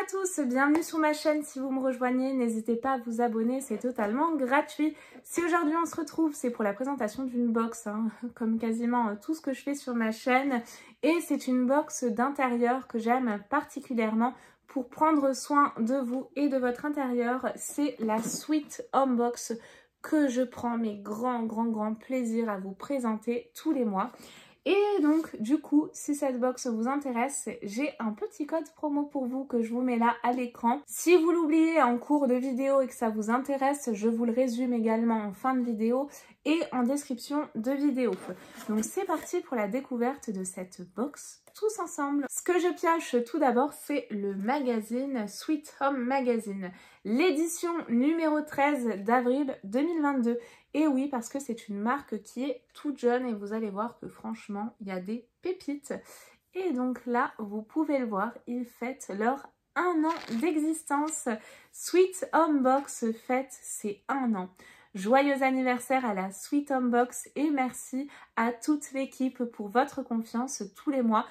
tous, bienvenue sur ma chaîne. Si vous me rejoignez, n'hésitez pas à vous abonner, c'est totalement gratuit. Si aujourd'hui on se retrouve, c'est pour la présentation d'une box, comme quasiment tout ce que je fais sur ma chaîne. Et c'est une box d'intérieur que j'aime particulièrement pour prendre soin de vous et de votre intérieur. C'est la Sweet Home Box que je prends mes grands plaisir à vous présenter tous les mois. Et donc du coup, si cette box vous intéresse, j'ai un petit code promo pour vous que je vous mets là à l'écran. Si vous l'oubliez en cours de vidéo et que ça vous intéresse, je vous le résume également en fin de vidéo et en description de vidéo. Donc c'est parti pour la découverte de cette box tous ensemble. Ce que je pioche tout d'abord, c'est le magazine Sweet Home Magazine, l'édition numéro 13 d'avril 2022. Et oui, parce que c'est une marque qui est toute jeune et vous allez voir que franchement, il y a des pépites. Et donc là, vous pouvez le voir, ils fêtent leur 1 an d'existence. Sweet Home Box fête ses 1 an. Joyeux anniversaire à la Sweet Home Box et merci à toute l'équipe pour votre confiance tous les mois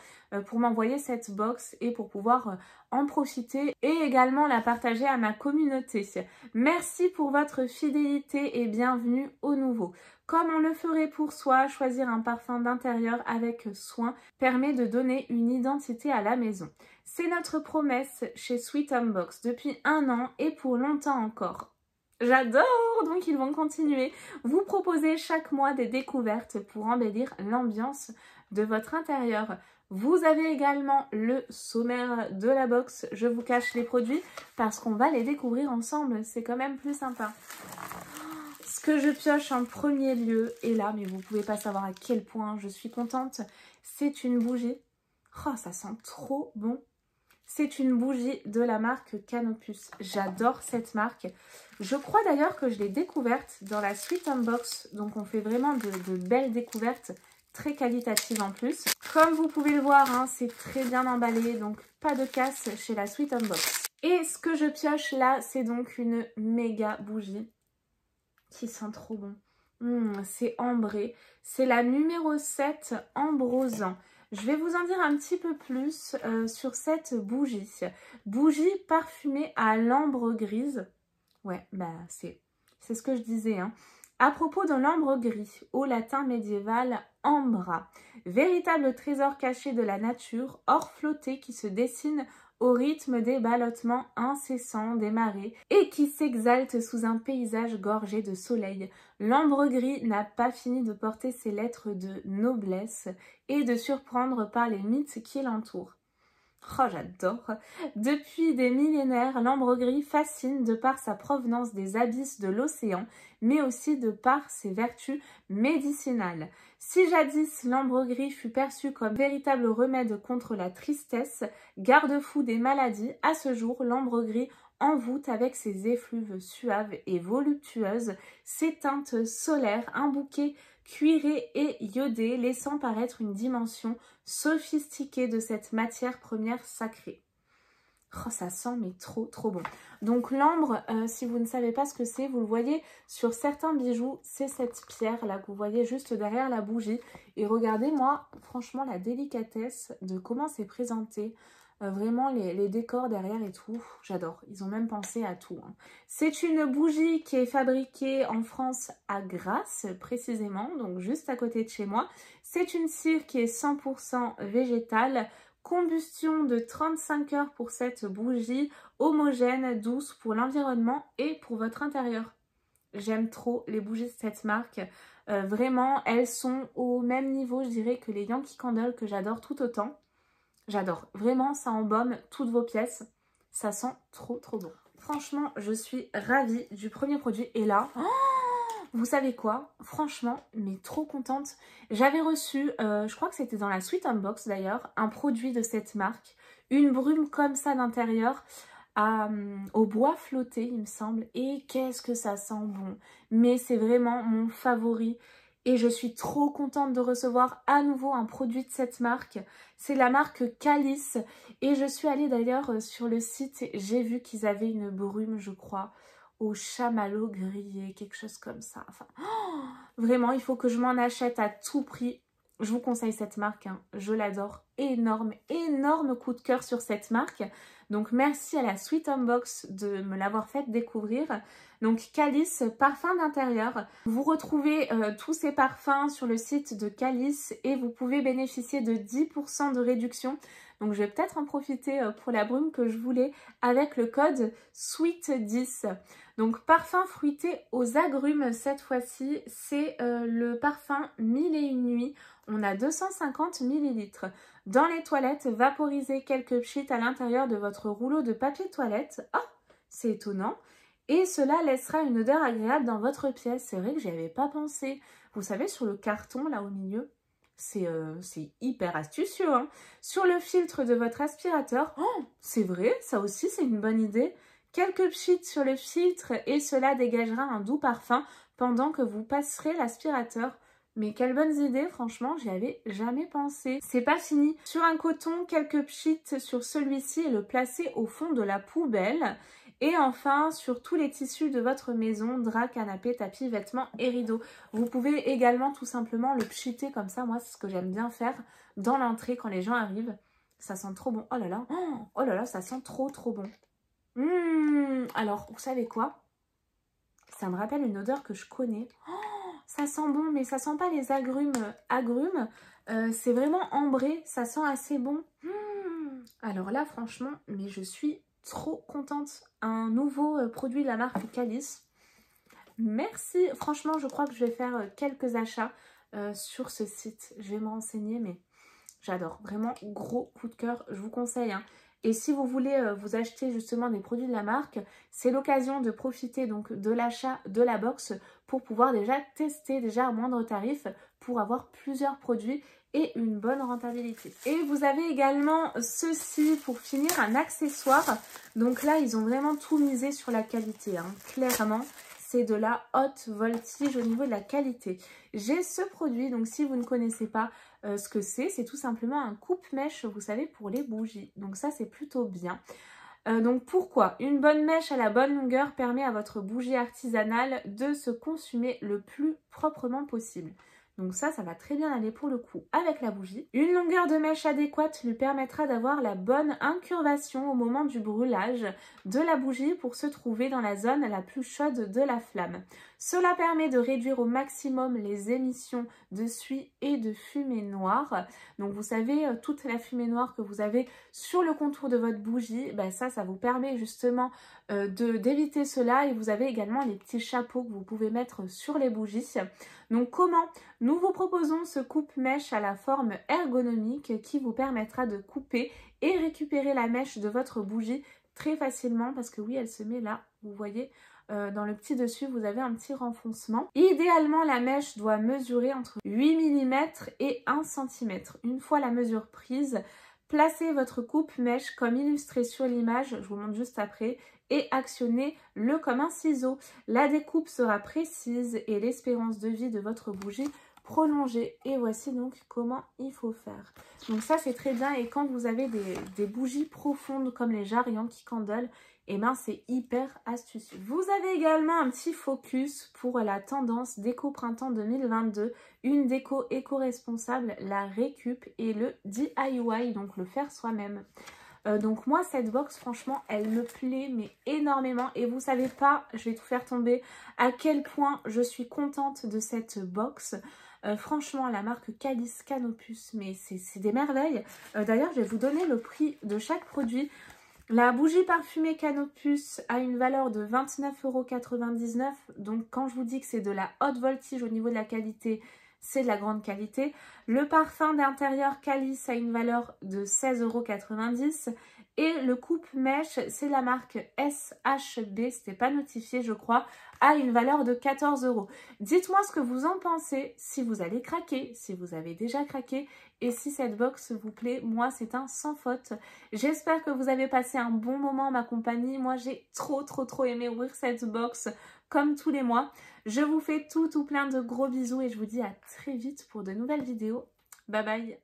pour m'envoyer cette box et pour pouvoir en profiter et également la partager à ma communauté. Merci pour votre fidélité et bienvenue au nouveau. Comme on le ferait pour soi, choisir un parfum d'intérieur avec soin permet de donner une identité à la maison. C'est notre promesse chez Sweet Home Box depuis 1 an et pour longtemps encore. J'adore, donc ils vont continuer. Vous proposer chaque mois des découvertes pour embellir l'ambiance de votre intérieur. Vous avez également le sommaire de la box. Je vous cache les produits parce qu'on va les découvrir ensemble. C'est quand même plus sympa. Ce que je pioche en premier lieu, et là, mais vous ne pouvez pas savoir à quel point je suis contente, c'est une bougie. Oh, ça sent trop bon. C'est une bougie de la marque Canopus. J'adore cette marque. Je crois d'ailleurs que je l'ai découverte dans la Sweet Home Box. Donc on fait vraiment de belles découvertes, très qualitatives en plus. Comme vous pouvez le voir, c'est très bien emballé. Donc pas de casse chez la Sweet Home Box. Et ce que je pioche là, c'est donc une méga bougie qui sent trop bon. C'est ambré. C'est la numéro 7 ambrosant. Je vais vous en dire un petit peu plus sur cette bougie. Bougie parfumée à l'ambre grise. Ouais, bah c'est ce que je disais. À propos de l'ambre gris, au latin médiéval ambra, véritable trésor caché de la nature, or flotté qui se dessine au rythme des ballottements incessants des marées et qui s'exalte sous un paysage gorgé de soleil. L'ambre gris n'a pas fini de porter ses lettres de noblesse et de surprendre par les mythes qui l'entourent. Oh, j'adore! Depuis des millénaires, l'ambre gris fascine de par sa provenance des abysses de l'océan, mais aussi de par ses vertus médicinales. Si jadis l'ambre gris fut perçu comme véritable remède contre la tristesse, garde-fou des maladies, à ce jour, l'ambre gris envoûte avec ses effluves suaves et voluptueuses, ses teintes solaires, un bouquet cuiré et iodé, laissant paraître une dimension sophistiquée de cette matière première sacrée. Oh, ça sent mais trop bon. Donc l'ambre, si vous ne savez pas ce que c'est, vous le voyez sur certains bijoux, c'est cette pierre là que vous voyez juste derrière la bougie. Et regardez moi, franchement la délicatesse de comment c'est présenté. Vraiment les décors derrière et tout, j'adore. Ils ont même pensé à tout. C'est une bougie qui est fabriquée en France à Grasse précisément, donc juste à côté de chez moi. C'est une cire qui est 100% végétale. Combustion de 35 heures pour cette bougie, homogène, douce pour l'environnement et pour votre intérieur. J'aime trop les bougies de cette marque. Vraiment, elles sont au même niveau, je dirais, que les Yankee Candle que j'adore tout autant. J'adore. Vraiment, ça embaume toutes vos pièces. Ça sent trop bon. Franchement, je suis ravie du premier produit. Et là, vous savez quoi? Franchement, mais trop contente. J'avais reçu, je crois que c'était dans la Sweet Home Box d'ailleurs, un produit de cette marque. Une brume comme ça d'intérieur, au bois flotté, il me semble. Et qu'est-ce que ça sent bon. Mais c'est vraiment mon favori. Et je suis trop contente de recevoir à nouveau un produit de cette marque. C'est la marque Calice. Et je suis allée d'ailleurs sur le site. J'ai vu qu'ils avaient une brume, je crois, au chamallow grillé, quelque chose comme ça. Enfin, vraiment, il faut que je m'en achète à tout prix. je vous conseille cette marque, hein. Je l'adore. Énorme, énorme coup de cœur sur cette marque. Donc merci à la Sweet Home Box de me l'avoir fait découvrir. Donc Calice, parfum d'intérieur. Vous retrouvez tous ces parfums sur le site de Calice et vous pouvez bénéficier de 10% de réduction. Donc je vais peut-être en profiter pour la brume que je voulais avec le code SWEET10. Donc parfum fruité aux agrumes cette fois-ci, c'est le parfum 1001 nuits. On a 250 ml. Dans les toilettes, vaporisez quelques pchits à l'intérieur de votre rouleau de papier toilette. Ah, c'est étonnant. Et cela laissera une odeur agréable dans votre pièce. C'est vrai que j'y avais pas pensé. Vous savez, sur le carton, là au milieu, c'est hyper astucieux, hein. Sur le filtre de votre aspirateur, oh, c'est vrai, ça aussi c'est une bonne idée. Quelques pchits sur le filtre et cela dégagera un doux parfum pendant que vous passerez l'aspirateur. Mais quelles bonnes idées, franchement, j'y avais jamais pensé. C'est pas fini. Sur un coton, quelques pchits sur celui-ci et le placer au fond de la poubelle. Et enfin, sur tous les tissus de votre maison, drap, canapé, tapis, vêtements et rideaux. Vous pouvez également tout simplement le pchiter comme ça. Moi, c'est ce que j'aime bien faire dans l'entrée quand les gens arrivent. Ça sent trop bon. Oh là là, ça sent trop bon. Alors, vous savez quoi? Ça me rappelle une odeur que je connais. Oh, ça sent bon, mais ça sent pas les agrumes. C'est vraiment ambré, ça sent assez bon. Alors là, franchement, mais je suis trop contente. Un nouveau produit de la marque Calice. Merci. Franchement, je crois que je vais faire quelques achats sur ce site. Je vais me renseigner, mais j'adore. Vraiment, gros coup de cœur. Je vous conseille, hein. Et si vous voulez vous acheter justement des produits de la marque, c'est l'occasion de profiter donc de l'achat de la box pour pouvoir déjà tester déjà à moindre tarif pour avoir plusieurs produits et une bonne rentabilité. Et vous avez également ceci pour finir, un accessoire. Donc là, ils ont vraiment tout misé sur la qualité, hein. Clairement, c'est de la haute voltige au niveau de la qualité. J'ai ce produit, donc si vous ne connaissez pas ce que c'est tout simplement un coupe-mèche, vous savez, pour les bougies. Donc ça, c'est plutôt bien. Donc pourquoi? Une bonne mèche à la bonne longueur permet à votre bougie artisanale de se consumer le plus proprement possible. Donc ça va très bien aller pour le coup avec la bougie. Une longueur de mèche adéquate lui permettra d'avoir la bonne incurvation au moment du brûlage de la bougie pour se trouver dans la zone la plus chaude de la flamme. Cela permet de réduire au maximum les émissions de suie et de fumée noire. Donc vous savez, toute la fumée noire que vous avez sur le contour de votre bougie, ben ça vous permet justement d'éviter cela. Et vous avez également les petits chapeaux que vous pouvez mettre sur les bougies. Donc comment? Nous vous proposons ce coupe-mèche à la forme ergonomique qui vous permettra de couper et récupérer la mèche de votre bougie très facilement parce que oui, elle se met là, vous voyez, dans le petit dessus, vous avez un petit renfoncement. Idéalement, la mèche doit mesurer entre 8 mm et 1 cm. Une fois la mesure prise, placez votre coupe-mèche comme illustré sur l'image, je vous montre juste après, et actionnez-le comme un ciseau. La découpe sera précise et l'espérance de vie de votre bougie prolongée. Et voici donc comment il faut faire. Donc ça, c'est très bien. Et quand vous avez des bougies profondes comme les jarres Yankee Candle, et ben c'est hyper astucieux. Vous avez également un petit focus pour la tendance déco printemps 2022, une déco éco-responsable, la récup et le DIY, donc le faire soi-même. Donc moi cette box franchement elle me plaît mais énormément et vous savez pas, je vais tout faire tomber, à quel point je suis contente de cette box. Franchement la marque Calice Canopus, mais c'est des merveilles. D'ailleurs je vais vous donner le prix de chaque produit. La bougie parfumée Canopus a une valeur de 29,99 €. Donc quand je vous dis que c'est de la haute voltige au niveau de la qualité, c'est de la grande qualité. Le parfum d'intérieur Calice a une valeur de 16,90 €. Et le coupe-mèche, c'est la marque SHB, c'était pas notifié je crois, a une valeur de 14 €. Dites-moi ce que vous en pensez, si vous allez craquer, si vous avez déjà craqué et si cette box vous plaît. Moi c'est un sans faute. J'espère que vous avez passé un bon moment en ma compagnie. Moi j'ai trop aimé ouvrir cette box comme tous les mois. Je vous fais tout plein de gros bisous et je vous dis à très vite pour de nouvelles vidéos. Bye bye.